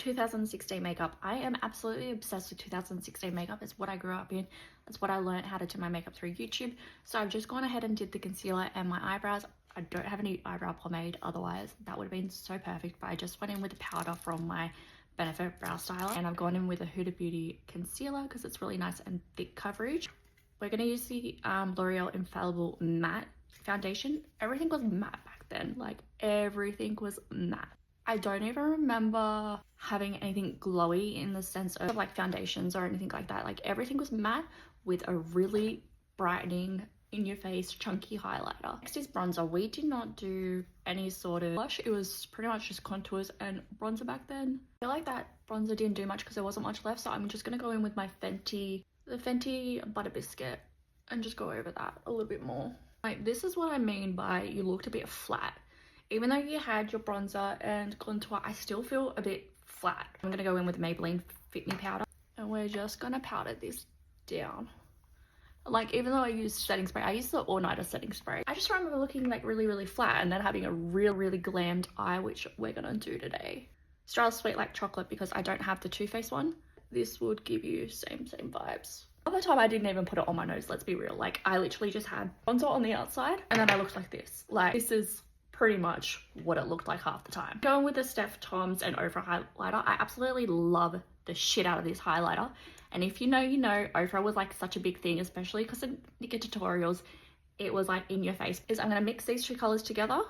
2016 makeup. I am absolutely obsessed with 2016 makeup. It's what I grew up in. That's what I learned how to do my makeup through YouTube. So I've just gone ahead and did the concealer and my eyebrows. I don't have any eyebrow pomade, otherwise that would have been so perfect, but I just went in with the powder from my Benefit Brow Styler, and I've gone in with a Huda Beauty concealer because it's really nice and thick coverage. We're going to use the L'Oreal Infallible Matte Foundation. Everything was matte back then, like everything was matte. I don't even remember having anything glowy in the sense of like foundations or anything like that. Like everything was matte with a really brightening in your face chunky highlighter. Next is bronzer. We did not do any sort of blush. It was pretty much just contours and bronzer back then. I feel like that bronzer didn't do much because there wasn't much left, so I'm just gonna go in with my the Fenty Butter Biscuit and just go over that a little bit more. Like, this is what I mean by you looked a bit flat. Even though you had your bronzer and contour, I still feel a bit flat. I'm gonna go in with Maybelline Fit Me powder, and we're just gonna powder this down. Like, even though I use setting spray, I use the all-nighter setting spray. I just remember looking like really flat and then having a really glammed eye, which we're gonna do today. Style Sweet Like Chocolate, because I don't have the Too Faced one. This would give you same vibes. Other time I didn't even put it on my nose, let's be real. Like, I literally just had bronzer on the outside and then I looked like this. Like, this is pretty much what it looked like half the time. Going with the Steph Toms and Ofra highlighter, I absolutely love the shit out of this highlighter. And if you know, you know, Ofra was like such a big thing, especially because in Nika tutorials, it was like in your face. I'm gonna mix these two colors together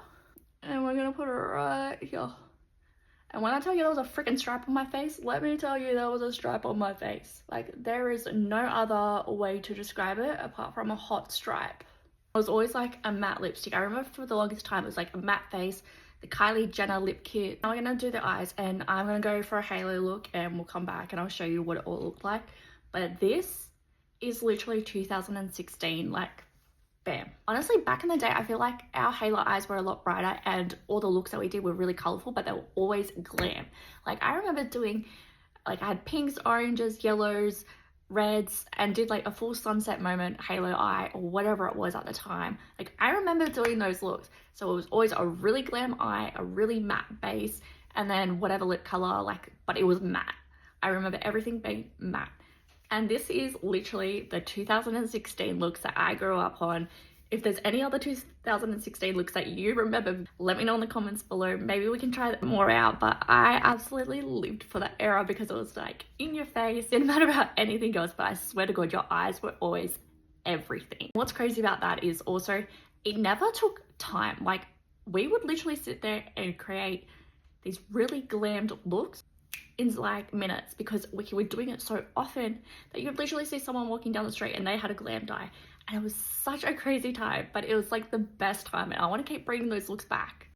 and we're gonna put it right here. And when I tell you there was a freaking stripe on my face, let me tell you there was a stripe on my face. Like, there is no other way to describe it apart from a hot stripe. It was always like a matte lipstick. I remember for the longest time it was like a matte face, the Kylie Jenner lip kit. Now we're gonna do the eyes, and I'm gonna go for a halo look and we'll come back and I'll show you what it all looked like. But this is literally 2016, like, bam. Honestly, back in the day, I feel like our halo eyes were a lot brighter and all the looks that we did were really colorful, but they were always glam. Like, I remember doing, like, I had pinks, oranges, yellows, reds, and did like a full sunset moment halo eye or whatever it was at the time. Like, I remember doing those looks. So it was always a really glam eye, a really matte base, and then whatever lip color, like, but it was matte. I remember everything being matte. And this is literally the 2016 looks that I grew up on. If there's any other 2016 looks that you remember, let me know in the comments below. Maybe we can try that more out, but I absolutely lived for that era because it was like in your face, didn't matter about anything else, but I swear to God, your eyes were always everything. What's crazy about that is also, it never took time. Like, we would literally sit there and create these really glammed looks in like minutes because we were doing it so often that you'd literally see someone walking down the street and they had a glam dye, and it was such a crazy time, but it was like the best time, and I want to keep bringing those looks back.